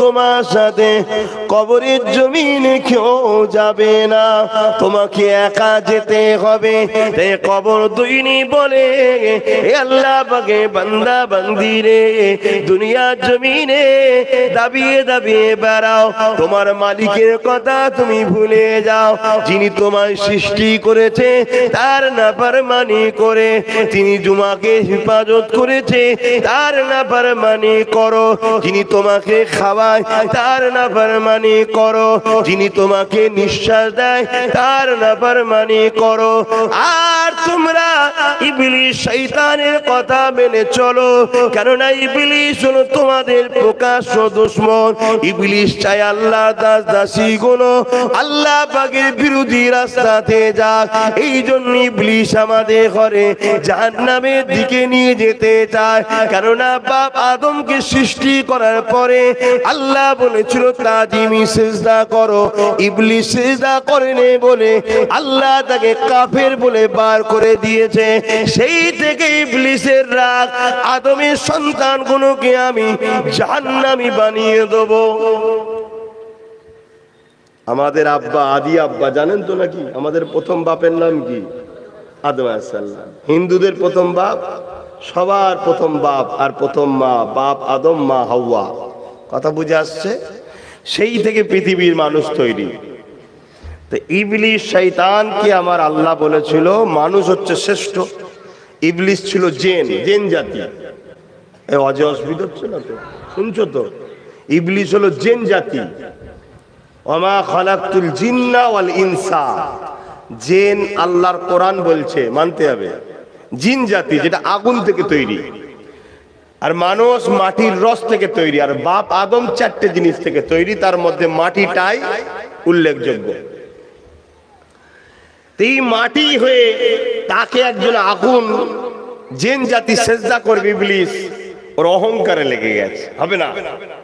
তোমার সাথে কবরের জমিনে কেউ যাবে না, তোমাকে একা যেতে হবে। তাই কবর দুইনি বলে এ আল্লাহ পাকে বান্দা বান্দি রে দুনিয়ার জমিনে দাবিয়ে দাবিয়ে বেড়াও, তোমার মালিকের কথা তুমি ভুলে যাও। যিনি তোমায় সৃষ্টি করেছে তার নাফরমানি করে, তিনি তোমাকে হেফাজত করেছে তার নাফরমানি করো। যিনি তোমাকে খাওয়ায় তার নাফরমানি করো, যিনি তোমাকে নিঃশ্বাস দেয় তার নাফরমানি করো। আর তোমরা ইবলিস শয়তানের কথা মেনে চলো, কেননা ইবলিস হলো তোমাদের প্রকাশ্য দুশমন। ইবলিস চায় আল্লাহর দাস দাসী গুলো আল্লাহ পাকের বিরোধী রাস্তাতে যাক। এই জন্য ইবলিস আমাদের ঘরে জাহান্নামের দিকে নিয়ে যেতে চায়, কেননা বাপ আদমকে সৃষ্টি করার পরে আল্লাহ বলেছিল তাজিমি সিজদা করো, ইবলিস সিজদা করেনি বলে আল্লাহ তাকে কাফের বলে বার করে দিয়েছে। সেই থেকে ইবলিসের রাগ, আদমের সন্তানগুলোকে আমি জাহান্নামী বানিয়ে দেব। আমাদের আব্বা আদি আব্বা জানেন তো নাকি? আমাদের প্রথম বাপের নাম কি? আদম আলাইহিস সালাম। হিন্দুদের প্রথম বাপ, সবার প্রথম বাপ আর প্রথম মা, বাপ আদম মা হাওয়া। কথা বুঝে আসছে? সেই থেকে পৃথিবীর মানুষ তৈরি। তো ইবলিস শয়তানকে আমার আল্লাহ বলেছিল মানুষ হচ্ছে শ্রেষ্ঠ, ইবলিস ছিল জিন, জিন জাতি। এই অজয় অসুবিধা হচ্ছে না তো? শুনছো তো? ইবলিস হলো জিন জাতি। ওমা খালাকতুল জিন্না ওয়াল ইনসা, জিন আল্লাহর কোরআন বলছে, মানতে হবে। জিন জাতি যেটা আগুন থেকে তৈরি, আর মানুষ মাটির রস থেকে তৈরি, আর বাপ আদম চারটে জিনিস থেকে তৈরি, তার মধ্যে মাটিটাই উল্লেখযোগ্য। এই মাটি হয়ে তাকে একজন আগুন জিন জাতি সেজদা করবে, ইবলিস ওর অহংকারে লেগে গেছে, হবে না,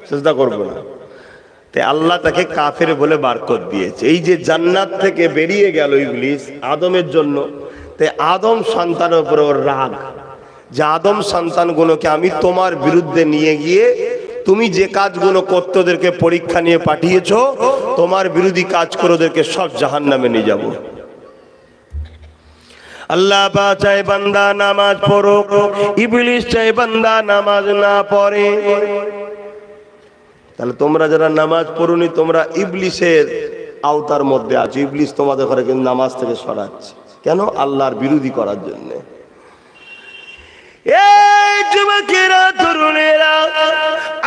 সেজদা করবো না। তাই আল্লাহ তাকে কাফের বলে বার করে দিয়েছে। এই যে জান্নাত থেকে বেরিয়ে গেল ইবলিস আদমের জন্য, তাই আদম সন্তানের উপরে ওর রাগ, যে আদম সন্তানগুলোকে আমি তোমার বিরুদ্ধে নিয়ে গিয়ে তুমি যে কাজগুলো করতে ওদেরকে পরীক্ষা নিয়ে পাঠিয়েছো, তোমার বিরোধী কাজ করে ওদেরকে সব জাহান্নামে নিয়ে যাব। আল্লাহ চাই বান্দা নামাজ পড়ো, ইবলিস চাই বান্দা নামাজ না পড়ে। তাহলে তোমরা যারা নামাজ পড়ুনি তোমরা ইবলিসের আওতার মধ্যে আছো। ইবলিস তোমাদের ঘরে কিন্তু নামাজ থেকে সরাচ্ছে, কেন? আল্লাহর বিরোধী করার জন্য। এই যুবকেরা, তরুণেরা,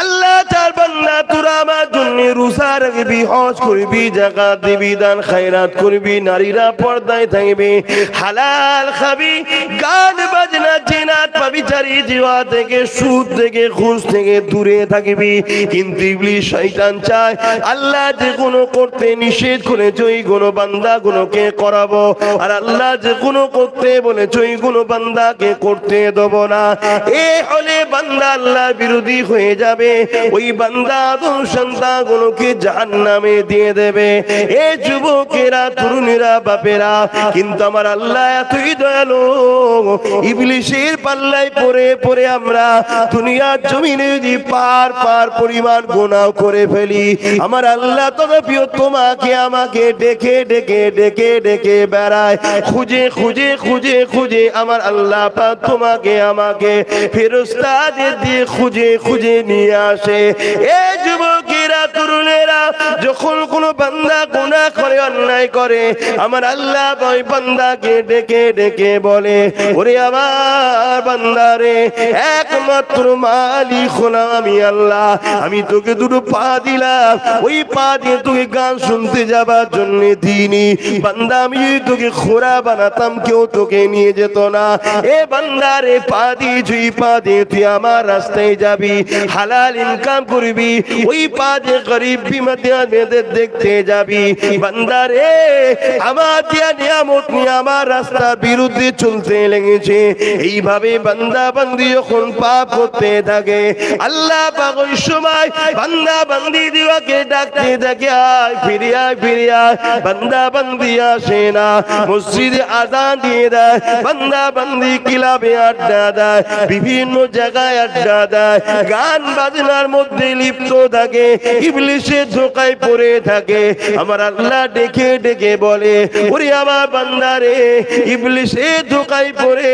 আল্লাহ তার বান্দা তোরা আমার জন্য রোজা রাখবি, হজ করবি, যাকাত দিবি, দান খায়রাত করবি, নারীরা পর্দায় থাকবি, হালাল খাবি, গান বাজনা জিনাত পাবিচারি জিওয়া থেকে, সুদ থেকে, ঘুষ থেকে দূরে থাকবি। কিন্তু ইবলিস শয়তান চায় আল্লাহ যে কোনো করতে নিষেধ করেছে ওই কোনো বান্দাগুলোকে করাবো, আর আল্লাহ যে কোনো করতে বলেছে ওই কোনো বান্দাকে করতে দেব না। এ হলে বান্দা আল্লাহর বিরোধী হয়ে যাবে, ওই বান্দা আদম সন্তানগুলোকে জাহান্নামে দিয়ে দেবে। এ যুবকেরা, তরুণীরা, বাপেরা, কিন্তু আমার আল্লাহ এতই দয়ালু, ইবলিসের পাল্লায় পড়ে পড়ে আমরা দুনিয়ার জমিনে যদি পার পরিমাণ গুনাহ করে ফেলি, আমার আল্লাহ তথাপিও তোমাকে আমাকে ডেকে ডেকে ডেকে ডেকে বেড়ায়, খুঁজে খুঁজে খুঁজে খুঁজে আমার আল্লাহ পাক তোমাকে আমাকে ফেরেশতাদের দিয়ে খুঁজে খুঁজে নিয়ে আসে। এ যুবকেরা, তরুণেরা, যখন কোনো বান্দা গুনাহ করে, অন্যায় করে, আমার আল্লাহ ওই বান্দাকে ডেকে ডেকে বলে, ওরে আমার বান্দারে, একমাত্র মালিক হলাম আমি আল্লাহ, আমি তোকে দুটো পা দিলাম, ওই পা দিয়ে তোকে গান শুনতে যাবার জন্য দিইনি। বান্দা, আমি যদি তোকে খোরা বানাতাম কেউ তোকে নিয়ে যেত না। এ বান্দারে, পা দিয়ে পা দিয়ে তুই আমার রাস্তায় যাবি, হালাল ইনকাম করবি, ওই পা দিয়ে গরিব বিমাদের দেখতে যাবি, বান্দা রে আমার দিয়া নিয়ামত নিয়ে আমার রাস্তার বিরুদ্ধে চলতে লেগেছে। এইভাবে বান্দা বান্দি যখন পাপ করতে থাকে, আল্লাহ পাক ওই সময় বান্দা বান্দি দিওয়াকে ডাকতে থাকে, আয় ফিরে আয় ফিরে আয়। বান্দা বান্দি আসে না, মসজিদে আযান দিয়ে দেয়, বান্দা বান্দি ক্লাবে আড্ডা দেয়, বিভিন্ন জায়গায় আড্ডা দেয়, গান বাজনার মধ্যে লিপ্ত থাকে, ইবলিসের ধোঁকায় পড়ে থাকে। আমার আল্লাহ ডেকে ডেকে বলে, ওরে আমার বান্দা রে, ইবলিসের ধোঁকায় পড়ে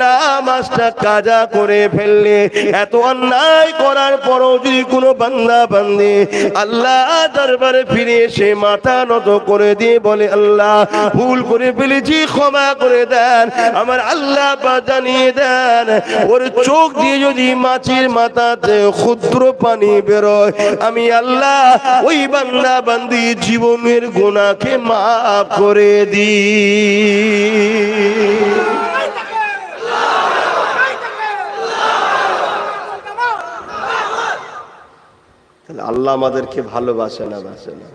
নামাজটা কাজা করে ফেললে, এত অন্যায় করার পরও যদি কোনো বান্দা বান্দি আল্লাহ দরবারে ফিরে এসে মাথা নত করে দিয়ে বলে, আল্লাহ ভুল করে ফেলেছি, ক্ষমা করে দেন, আমার আল্লাহ জানিয়ে দেন, ওর চোখ দিয়ে যদি মাছের মাথাতে ক্ষুদ্র পানি বেরোয়, আমি আল্লাহ ওই বান্দা বান্দি জীবনের গুনাহকে মাফ করে দিই। আল্লাহ আমাদেরকে ভালোবাসে না বাসে না?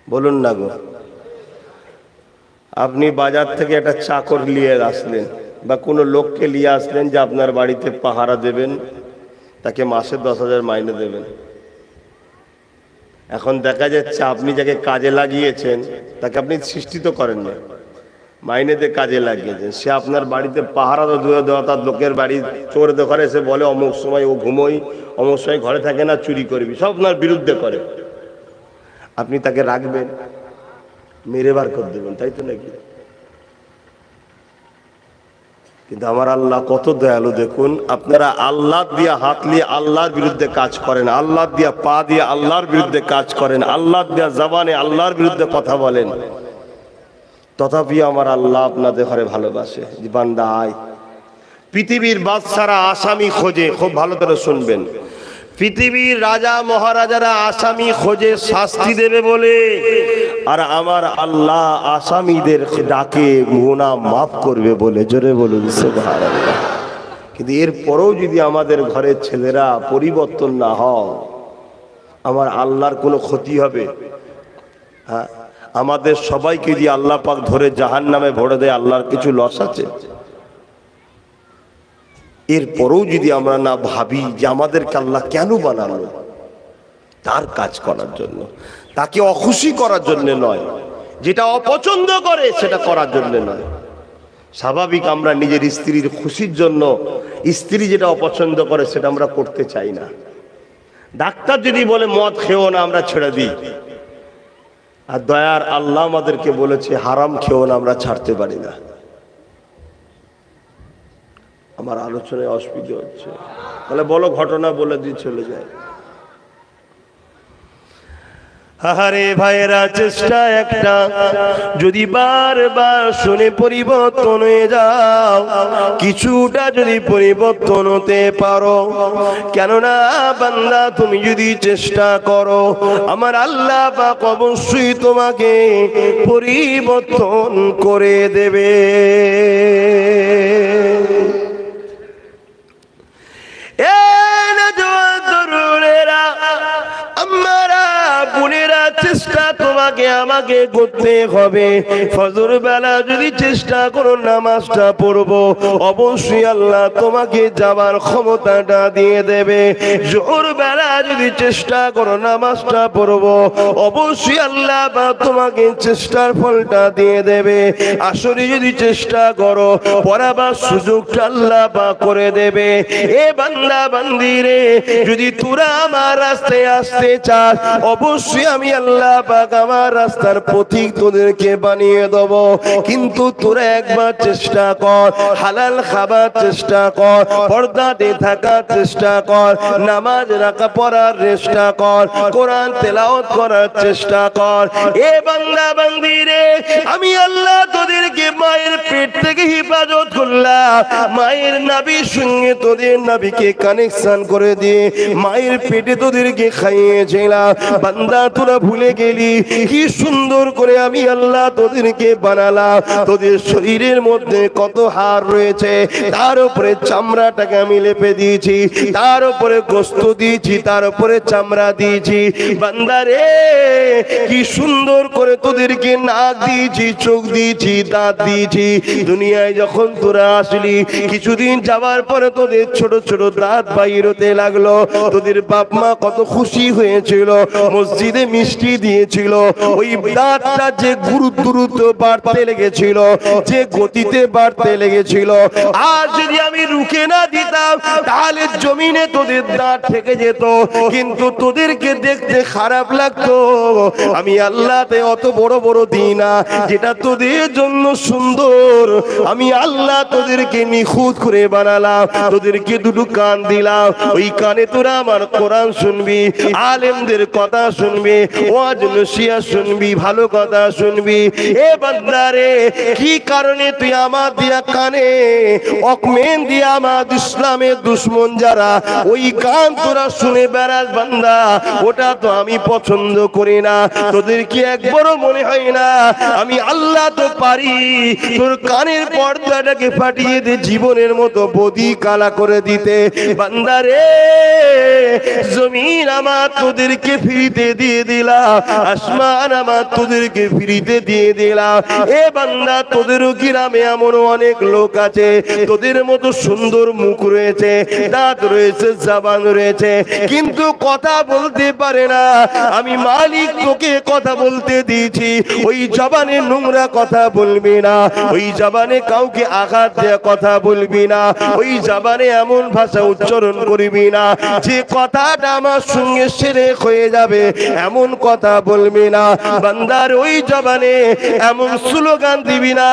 বলুন না গো। আপনি বাজার থেকে একটা চাকর নিয়ে আসলেন বা কোনো লোককে নিয়ে আসলেন যে আপনার বাড়িতে পাহারা দেবেন, তাকে মাসে 10,000 মাইনে দেবেন। এখন দেখা যাচ্ছে আপনি যাকে কাজে লাগিয়েছেন তাকে আপনি সৃষ্টি তো করেন না, মাইনে দিয়ে কাজে লাগিয়েছেন, সে আপনার বাড়িতে পাহারা তো দূরে দেওয়া, তার লোকের বাড়ি চোর দোকানে এসে বলে অমুক সময় ও ঘুমোই, অমুক সময় ঘরে থাকে না, চুরি করবি, সব আপনার বিরুদ্ধে করে। আপনি তাকে রাখবেন, মেরে বার করে দেবেন, তাই তো নাকি? কিন্তু আমার আল্লাহ কত দয়ালু দেখুন। আপনারা আল্লাহ দিয়া হাত নিয়ে আল্লাহর বিরুদ্ধে কাজ করেন, আল্লাহ দিয়া পা দিয়ে আল্লাহর বিরুদ্ধে কাজ করেন, আল্লাহ দিয়া জবানে আল্লাহর বিরুদ্ধে কথা বলেন, তথাপি আমার আল্লাহ আপনাদের ঘরে ভালোবাসে। বান্দা আয়। পৃথিবীর বাদশারা আসামি খোঁজে, খুব ভালো করে শুনবেন, পৃথিবীর রাজা মহারাজারা আসামি খোঁজে শাস্তি দেবে বলে, আর আমার আল্লাহ আসামিদের ডাকে গুনাহ মাফ করবে বলে। জোরে বলুন সুবহানাল্লাহ। কিন্তু এরপরেও যদি আমাদের ঘরের ছেলেরা পরিবর্তন না হয়, আমার আল্লাহর কোনো ক্ষতি হবে? হ্যাঁ, আমাদের সবাইকে যদি আল্লাহ পাক ধরে জাহান্নামে ভরে দেয়, আল্লাহর কিছু লস আছে? এরপরেও যদি আমরা না ভাবি যে আমাদেরকে আল্লাহ কেন বানালো, তার কাজ করার জন্য, তাকে অখুশি করার জন্য নয়, যেটা অপছন্দ করে সেটা করার জন্য নয়। স্বাভাবিক আমরা নিজের স্ত্রীর খুশির জন্য স্ত্রী যেটা অপছন্দ করে সেটা আমরা করতে চাই না। ডাক্তার যদি বলে মদ খেও না, আমরা ছেড়ে দিই। আর দয়ার আল্লাহ আমাদেরকে বলেছে হারাম খেও না, আমরা ছাড়তে পারি না। আমার আলোচনায় অসুবিধা হচ্ছে, তাহলে বলো, ঘটনা বলে দিয়ে চলে যায়। আরে ভাইরা, চেষ্টা একটা, যদি বারবার শুনে পরিবর্তন হয়ে যাও, কিছুটা যদি পরিবর্তন হতে পারো, কেননা বান্দা তুমি যদি চেষ্টা করো, আমার আল্লাহ পাক অবশ্যই তোমাকে পরিবর্তন করে দেবে। চেষ্টা তোমাকে আমাকে করতে হবে। ফজর বেলা যদি চেষ্টা করো নামাজটা পড়বো, অবশ্যই আল্লাহ তোমাকে যাবার ক্ষমতাটা দিয়ে দেবে। জোহর বেলা যদি চেষ্টা করো নামাজটা পড়বো, অবশ্যই আল্লাহ তোমাকে চেষ্টার ফলটা দিয়ে দেবে। আসরে যদি চেষ্টা করো, পড়াবার সুযোগটা আল্লাহ করে দেবে। এ বান্দা বান্দি রে, যদি তোরা আমার রাস্তায় আসতে চাস, অবশ্যই আমি আল্লাহ পাক আমার রাস্তার পথিক তোদেরকে বানিয়ে দেব। কিন্তু তোরা একবার চেষ্টা কর, হালাল খাবার চেষ্টা কর, পর্দাতে থাকার চেষ্টা কর, নামাজ রাখা পড়ার চেষ্টা কর, কোরআন তেলাওয়াত করার চেষ্টা কর। এ বান্দা বান্দি রে, আমি আল্লাহ তোদেরকে মায়ের পেট থেকে হেফাজত করলাম, মায়ের নাভির সঙ্গে তোদের নাভিকে কানেকশন করে দিয়ে মায়ের পেটে তোদেরকে খাইয়েছিলাম। বান্দা তোরা ভুলে গেলি কি সুন্দর করে আমি আল্লাহ তোদেরকে বানালাম। তোদের শরীরের মধ্যে কত হাড় রয়েছে, তার উপরে চামড়াটাকে আমি লেপে দিয়েছি, তার উপরে গোস্ত দিয়েছি, তার তার উপরে চামড়া দিয়েছি। বান্দারে কি সুন্দর করে তোদেরকে নাক দিয়েছি, চোখ দিয়েছি, দাঁত দিয়েছি। দুনিয়ায় যখন তোরা আসলি কিছুদিন যাওয়ার পরে তোদের ছোট ছোট দাঁত বাইর হতে লাগলো। তোদের বাপ মা কত খুশি হয়েছিল, মসজিদে মিষ্টি দিয়েছিল। ওই দাঁতটা যে দ্রুত বাড়তে লেগেছিল, যে গতিতে বাড়তে লেগেছিল, আর যদি আমি রুখে না দিতাম তাহলে জমিনে তোদের দাঁত থেকে যেত। কিন্তু তোদেরকে দেখতে খারাপ লাগতো। আমি আল্লাহতে অত বড় বড় দিই না, যেটা তোদের জন্য সুন্দর আমি আল্লাহ তোদেরকে নিখুঁত করে বানালাম। তোদেরকে দুটো কান দিলাম, ওই কানে তোরা আমার কোরআন শুনবি, আলেমদের কথা শুনবি, ওয়াজ নসিহত শুনবি, ভালো কথা শুনবি। এ বান্দারে কি কারণে তুই আমার দিয়া কানে অকমেন দিয়া আমার ইসলামের দুশ্মন যারা ওই গান তোরা শুনে বেড়াস বান্দা, ওটা তো আমি পছন্দ করি না। তোদের কি একবারও মনে হয় না আমি আল্লাহ তো পারি তোর কানের পর্দাটাকে ফাটিয়ে দে জীবনের মতো বদি কালা করে দিতে? বান্দারে জমিন আমার তোদেরকে ফ্রিতে দিয়ে দিলাম, আসমান আমার তোদেরকে ফ্রিতে দিয়ে দিলাম। এ বান্দা তোদেরও গ্রামে এমন অনেক লোক আছে তোদের মতো সুন্দর মুখ রয়েছে, দাঁত রয়েছে, জবান রয়েছে, কিন্তু কথা বলতে পারে না। আমি মালিক তোকে কথা বলতে দিয়েছি, ওই জবানে নোংরা কথা বলবি না, ওই জবানে কাউকে আঘাত দেয়া কথা বলবি না, ওই জবানে এমন ভাষা উচ্চারণ করবি না যে কথাটা আমার সঙ্গে শিরক হয়ে যাবে, এমন কথা বলবি না। বান্দার ওই জবানে এমন স্লোগান দিবি না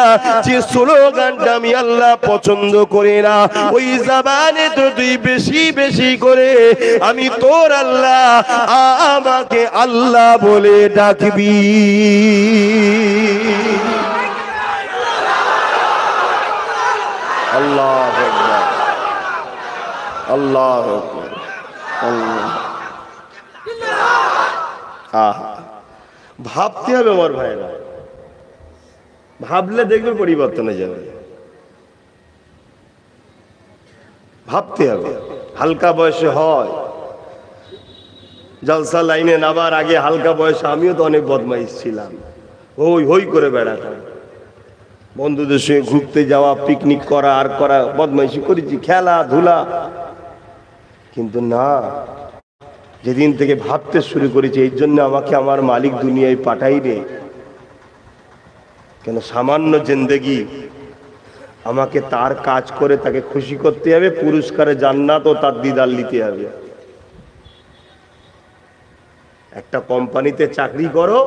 যে স্লোগানটা আমি আল্লাহ পছন্দ করি না। ওই জবানে তো তুই বেশি বেশি করে আমি তোর আল্লাহ, আমাকে আল্লাহ বলে ডাকবি। আল্লাহু আকবার, আল্লাহু আকবার, আল্লাহ। ভাবতে হবে আমার ভাইরা, ভাবলে দেখবে পরিবর্তন হয়ে যাবে। ভাবতে হবে। হালকা বয়সে হয় জলসা লাইনে নামার আগে হালকা বয়সে আমিও তো অনেক বদমাইশ ছিলাম, হই হই করে বেড়াতাম, বন্ধুদের সঙ্গে ঘুরতে যাওয়া, পিকনিক করা, আর করা, বদমাইশি করেছি, খেলাধুলা। কিন্তু না, যেদিন থেকে ভাবতে শুরু করেছি এই জন্য আমাকে আমার মালিক দুনিয়ায় পাঠাইবে কেন, সামান্য জিন্দেগি আমাকে তার কাজ করে তাকে খুশি করতে হবে, পুরস্কারে জান্নাত ও তার দিদার নিতে হবে। একটা কোম্পানিতে চাকরি করো,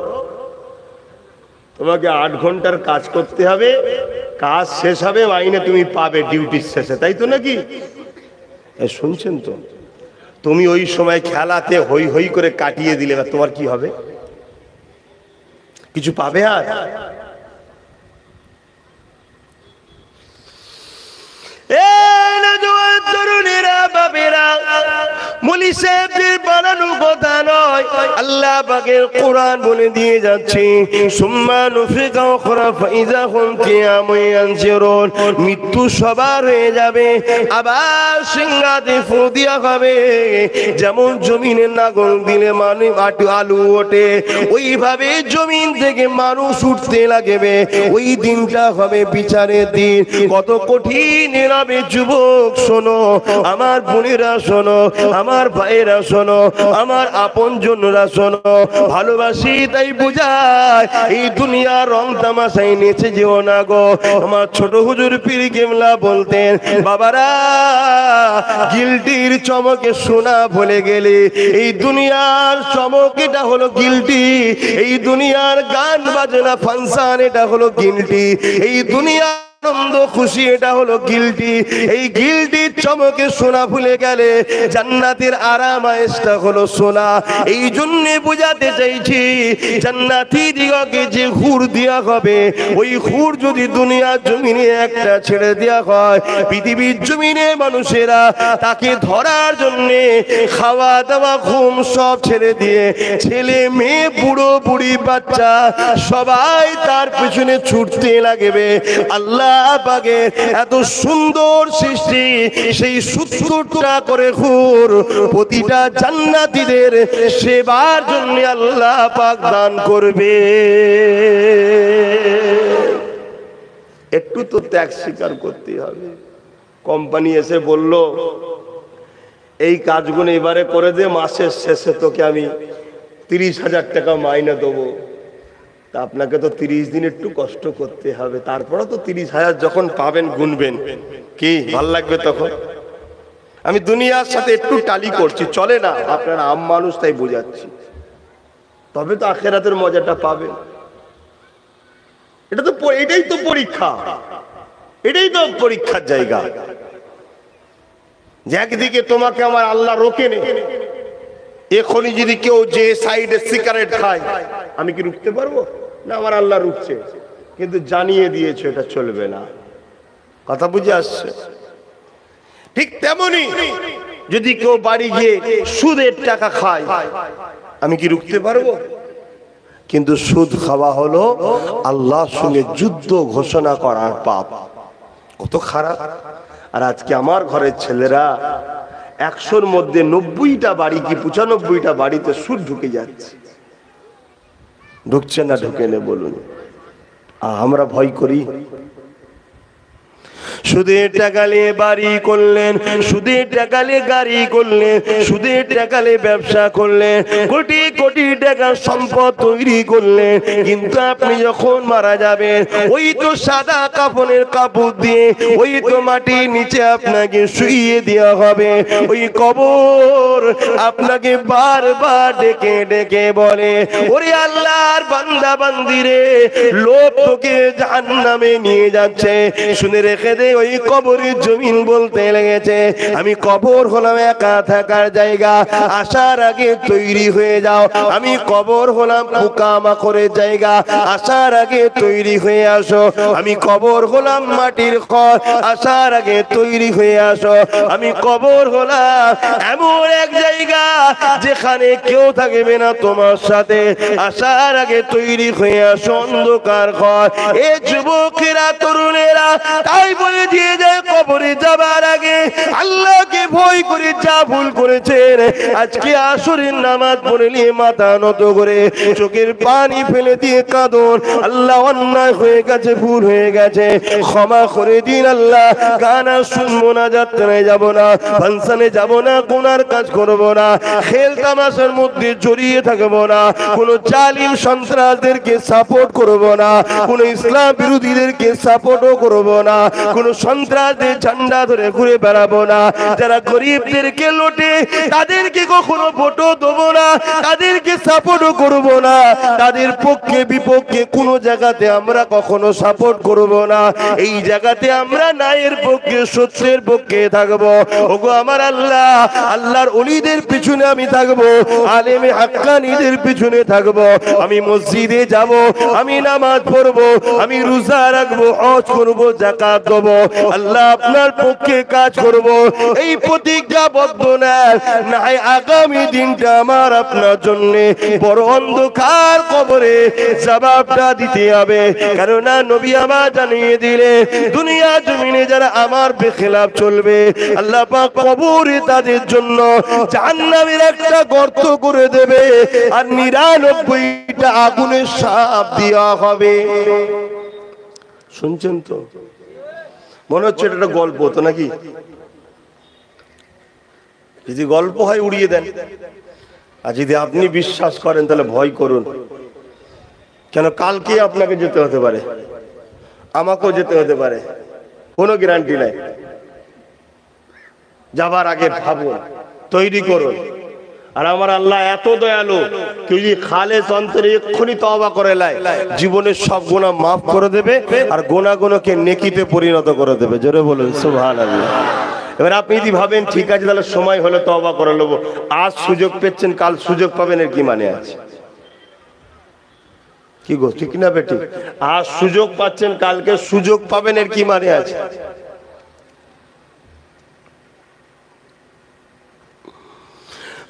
তোমাকে 8 ঘন্টার কাজ করতে হবে, কাজ শেষ হবে মাইনে তুমি পাবে ডিউটির শেষে, তাই তো নাকি? শুনছেন তো? তুমি ওই সময় খেলাতে হই হই করে কাটিয়ে দিলে তোমার কি হবে? কিছু পাবে? আর তরুণেরা বাবেরা মুলি সাহেবদের বানানো কথা নয়, আল্লাহ পাকের কোরআন বলে দিয়ে যাচ্ছে, সুম্মা নুফিকা উখরা ফাইযা হুম কিয়ামুন ইয়ানজিরুন। মৃত্যু সবার হয়ে যাবে, আবার সিংহাতে ফু দিয়া হবে। যেমন জমিনের নাগল দিলে মানে আলু ওঠে, ওইভাবে জমিন থেকে মানুষ উঠতে লাগবে। ওই দিনটা হবে বিচারের দিন। কত কঠিন হবে যুবক শোনো, আমার বোনেরা শোনো, আমার ভাইয়েরা শোনো, আমার আপনজনরা শোনো, ভালোবাসি তাই বুঝায় এই দুনিয়া রং তামাশাই নেচে যেও না গো। আমার ছোট হুজুর পীর কেবলা বলতেন, বাবারা গিল্টির চমকে সোনা ভুলে গেলে, এই দুনিয়ার চমক এটা হলো গিল্টি, এই দুনিয়ার গান বাজনা ফাংশন এটা হলো গিল্টি, এই দুনিয়া আনন্দ খুশি এটা হলো গিল্টি। এই গিল্টির চমকে সোনা ভুলে গেলে জান্নাতের আরাম আয়েশটা হলো সোনা। এই জন্য বুঝাতে চাইছি, জান্নাতি দিগকে যে হুর দেয়া হবে, ওই হুর যদি দুনিয়ার জমিনে একটা ছেড়ে দেয়া হয়, পৃথিবীর জমিনে মানুষেরা তাকে ধরার জন্য খাওয়া দাওয়া ঘুম সব ছেড়ে দিয়ে, ছেলে মেয়ে বুড়ো বুড়ি বাচ্চা সবাই তার পিছনে ছুটতে লাগবে। আল্লাহ আল্লাহ পাকের এত সুন্দর সৃষ্টি, সেই 70টা করে হুর প্রতিটা জান্নাতীদের সেবার জন্য আল্লাহ পাক দান করবে। একটু তো ত্যাগ স্বীকার করতে হবে। কোম্পানি এসে বলল এই কাজগুলো এবারে করে দে, মাসের শেষে তোকে আমি 30,000 টাকা মাইনে দেবো। তা আপনাকে তো 30 দিন একটু কষ্ট করতে হবে, তারপরে তো 30,000 যখন পাবেন গুনবেন, কি ভাল লাগবে তখন? আমি দুনিয়ার সাথে একটু টালি করছি, চলে না, আপনারা আম মানুষ তাই বোঝাচ্ছি, তবে তো আখেরাতের মজাটা পাবেন। এটাই তো পরীক্ষা, এটাই তো পরীক্ষার জায়গা। যে একদিকে তোমাকে আমার আল্লাহ রোকে নে, এখনই যদি কেউ যে সাইডে সিগারেট খায় আমি কি রুখতে পারবো? না, আমার আল্লাহ রুখছে, কিন্তু জানিয়ে দিয়েছে এটা চলবে না। কথা বুঝে আসছে? ঠিক তেমনি যদি কেউ বাড়ি গিয়ে সুদের টাকা খায় আমি কি রুখতে পারবো? কিন্তু সুদ খাওয়া হলো আল্লাহর সঙ্গে যুদ্ধ ঘোষণা করার পাপ। কত খারাপ। আর আজকে আমার ঘরের ছেলেরা 100-র মধ্যে 90টা বাড়ি কি 95টা বাড়িতে সুদ ঢুকে যাচ্ছে। ঢুকছে না ঢুকে নে বলুন, আমরা ভয় করি। সুদের টাকা নিয়ে বাড়ি করলেন, সুদের টাকা নিয়ে গাড়ি করলেন, সুদের টাকা নিয়ে ব্যবসা করলেন, কোটি কোটি টাকার সম্পদ তৈরি করলেন, কিন্তু আপনি যখন মারা যাবেন ওই তো সাদা কাফনের কাপড় দিয়ে ওই তো মাটির নিচে আপনাকে শুইয়ে দেওয়া হবে। ওই কবর আপনাকে বারবার ডেকে ডেকে বলে, ওরে আল্লাহর বান্দা বান্দিরে, লোক তোকে জাহান্নামে নিয়ে যাচ্ছে। শুনে রেখে দে, ওই কবরের জমিন বলতে লেগেছে আমি কবর হলাম একা থাকার জায়গা, আসার আগে তৈরি হয়ে যাও। আমি কবর হলাম পোকামাকড়ের জায়গা, আসার আগে তৈরি হয়ে আসো। আমি কবর হলাম মাটির ঘর, আসার আগে তৈরি হয়ে আসো। আমি কবর হলাম এমন এক জায়গা যেখানে কেউ থাকবে না তোমার সাথে, আসার আগে তৈরি হয়ে আসো। অন্ধকার ঘর। এ যুবকেরা, তরুণেরা তাই বলে দিয়ে যায় কবরে যাবার আগে আল্লাহকে ভয় করে যা ভুল করেছেন আজকে আসরের নামাজ পড়ে নিয়ে মাথা নত করে চোখের পানি ফেলে দিয়ে কাঁদুন, আল্লাহ অন্যায় হয়ে গেছে, ভুল হয়ে গেছে, ক্ষমা করে দিন আল্লাহ। গান শুনবো না, যাত্রায় যাব না, ফাংশনে যাব না, গুনার কাজ করব না, খেল তামাশার মধ্যে জড়িয়ে থাকবো না, কোন জালিম সন্ত্রাসদেরকে সাপোর্ট করব না, কোন ইসলাম বিরোধীদেরকে সাপোর্টও করব না, কোন সন্ত্রাসদের ঝান্ডা ধরে ঘুরে বেড়াবো না, যারা গরিবদেরকে লোটে তাদেরকে কখনো ভোটও দেবো না, তাদেরকে সাপোর্টও করব না, তাদের পক্ষে বিপক্ষে কোনো জায়গাতে আমরা কখনো সাপোর্ট করব না। এই জায়গাতে আমরা ন্যায়ের পক্ষে, সত্যের পক্ষে থাকবো। ওগো আমার আল্লাহ, আল্লাহর ওলিদের পিছনে আমি থাকবো, আলেমে হাক্কানীদের পিছনে থাকবো। আমি মসজিদে যাব, আমি নামাজ পড়বো, আমি রোজা রাখবো, হজ করবো, যাকাত দেবো, আল্লাহ আপনার পক্ষে কাজ করব। এই প্রতিজ্ঞাবদ্ধ না হয় আগামী দিনটা আমার আপনার জন্য বড় অন্ধকার কবরে জবাবটা দিতে হবে। কেননা নবী আমার জানিয়ে দিলে দুনিয়া জমিনে যারা আমার বেখেলাফ চলবে আল্লাহ পাক কবরে তাদের জন্য জাহান্নামের একটা গর্ত করে দেবে, আর 99টা আগুনের শাপ দেওয়া হবে। শুনছেন তো? মনে হচ্ছে এটা একটা গল্প তো নাকি? যদি গল্প হয় উড়িয়ে দেন, আর যদি আপনি বিশ্বাস করেন তাহলে ভয় করুন। কেন কালকে আপনাকে যেতে হতে পারে, আমাকেও যেতে হতে পারে, কোনো গ্যারান্টি নাই। যাবার আগে ভাবুন, তৈরি করুন। আর আমার আল্লাহ এত দয়ালু, কেউ যদি খালেস অন্তরে এক্ষুনি তওবা করে নেয় জীবনের সব গুনাহ মাফ করে দেবে, আর গুনাহগুলোকে নেকিতে পরিণত করে দেবে। জোরে বলুন সুবহানাল্লাহ। এবার আপনি যদি ভাবেন ঠিক আছে তাহলে সময় হলে তওবা করে নেব, আজ সুযোগ পেয়েছেন কাল সুযোগ পাবেন, এর কি মানে আছে? কি গো, ঠিক না বেটি? আজ সুযোগ পাচ্ছেন কালকে সুযোগ পাবেন, এর কি মানে আছে?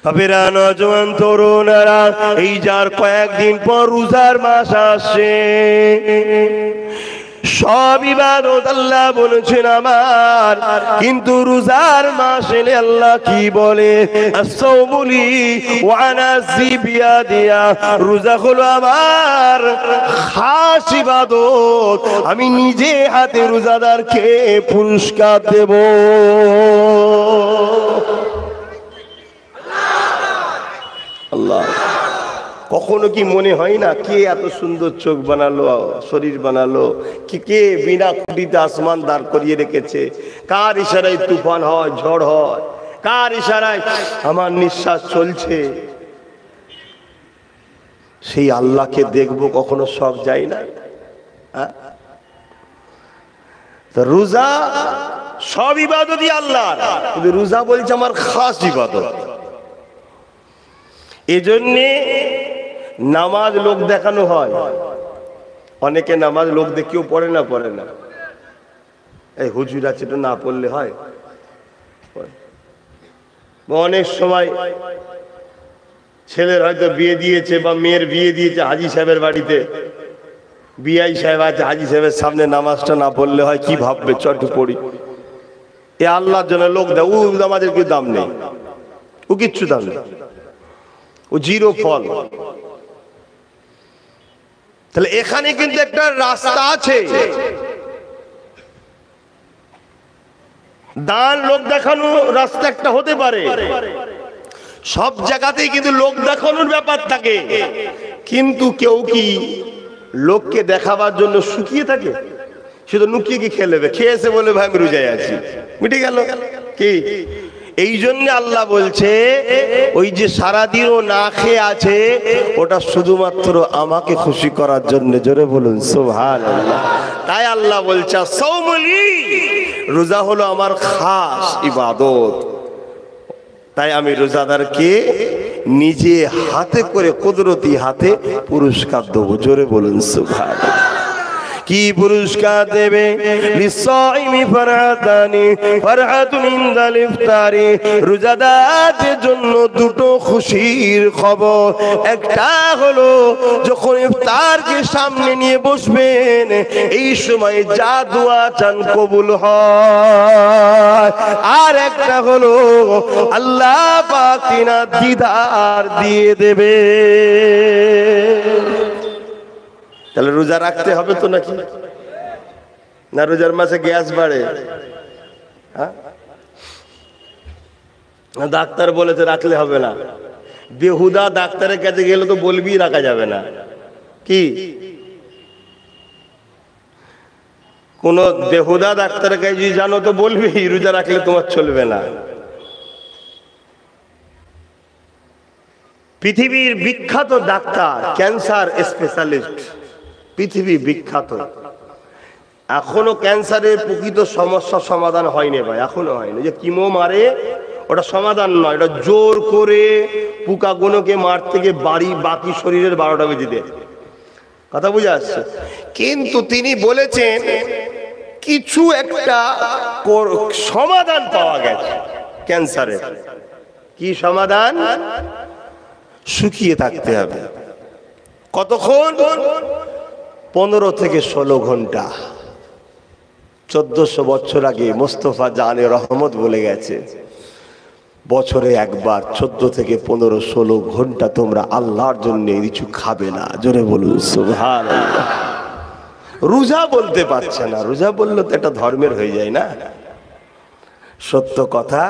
বাবেরা, নওজোয়ান তরুণেরা, এই যার কয়েকদিন পর রোজার মাস আসছে, সব ইবাদত আল্লাহ বলেছেন আমার, কিন্তু রোজার মাস এলে আল্লাহ কি বলে? আস-সাওমুলি ওয়া আনা জিবিয়াদিয়া, রোজা হলো আমার খাস ইবাদত, আমি নিজে হাতে রোজাদারকে পুরস্কার দেব। আল্লাহ, কখনো কি মনে হয় না কে এত সুন্দর চোখ বানালো, শরীর বানালো, কে বিনা খুঁটিতে আসমান দাঁড় করিয়ে রেখেছে, কার ইশারায় তুফান হয়, ঝড় হয়, কার ইশারায় আমার নিঃশ্বাস চলছে? সেই আল্লাহকে দেখবো, কখনো সব যায় না? রোজা সব ইবাদতই আল্লাহর, কিন্তু রোজা বলছে আমার খাস ইবাদত। এজন্যে নামাজ লোক দেখানো হয়, অনেকে নামাজ লোক দেখিয়েও পড়ে না, এই হুজুর আছে তো না পড়লে হয়। অনেক সময় ছেলের হয়তো বিয়ে দিয়েছে বা মেয়ের বিয়ে দিয়েছে হাজি সাহেবের বাড়িতে, বিআই সাহেব আছে, হাজি সাহেবের সামনে নামাজটা না পড়লে হয়, কি ভাববে চট পড়ি, এ আল্লাহর জন্য লোক দেয়, ও নামাজের কি দাম নেই, ও কিচ্ছু দাম নেই, ও জিরো ফল। তাহলে এখানে কিন্তু একটা রাস্তা আছে, দান লোক দেখানো রাস্তা একটা হতে পারে, সব জায়গাতেই কিন্তু লোক দেখানোর ব্যাপার থাকে, কিন্তু কেউ কি লোককে দেখাবার জন্য শুকিয়ে থাকে? শুধু নুকিয়ে কি খেয়ে নেবে, খেয়েছে বলে ভাই আমি রোজায় আছি, মিটে গেল কি? এই জন্য আল্লাহ বলছে ওই যে সারাদিনও না খেয়ে আছে, ওটা শুধুমাত্র আমাকে খুশি করার জন্য। জোরে বলুন সুবহানাল্লাহ। তাই আল্লাহ বলছে সাওমুলি, রোজা হলো আমার খাস ইবাদত, তাই আমি রোজাদারকে নিজে হাতে করে কুদরতি হাতে পুরস্কার দেবো। জোরে বলুন সুবহানাল্লাহ। কি পুরস্কার দেবে? লিসাইমি ফারহাতানি, ফারহাতুন ইনদাল ইফতারি, রোজাদারদের জন্য দুটো খুশির খবর। একটা হলো যখন ইফতারকে সামনে নিয়ে বসবেন, এই সময় যা দোয়া চান কবুল হয়। আর একটা হলো আল্লাহ পাক তিনার দিদার দিয়ে দেবে। তাহলে রোজা রাখতে হবে তো নাকি? না রোজার মাসে গ্যাস বাড়ে? ডাক্তার বলেছে রাখলে হবে না, বেহুদা ডাক্তারের কাছে গেলে তো বলবি রাখা যাবে না। কি কোন বেহুদা ডাক্তারের কাছে যদি জানো তো বলবি রোজা রাখলে তোমার চলবে না। পৃথিবীর বিখ্যাত ডাক্তার, ক্যান্সার স্পেশালিস্ট, পৃথিবী বিখ্যাত, এখনো ক্যান্সারের প্রকৃত সমস্যা সমাধান হয়নি ভাই, এখনো হয়নি। যে কিমো মারে ওটা সমাধান নয়, ওটা জোর করে পোকাগুলোকে মারতে গিয়ে বাকি শরীরের 12টা বেজে দেয়। কথা বুঝে আসছে? কিন্তু তিনি বলেছেন কিছু একটা সমাধান পাওয়া গেছে ক্যান্সারের। কি সমাধান? শুকিয়ে থাকতে হবে। কতক্ষণ? 15 থেকে 16 ঘন্টা। 1400 বছর আগে মোস্তফা জানে রহমত বলে গেছে, বছরে একবার 14 থেকে 15, 16 ঘন্টা তোমরা আল্লাহর জন্য কিছু খাবে না। জোরে বলুন সুবহানাল্লাহ। রোজা বলতে পারছে না, রোজা বললে তো এটা ধর্মের হয়ে যায় না। সত্য কথা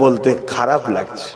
বলতে খারাপ লাগছে।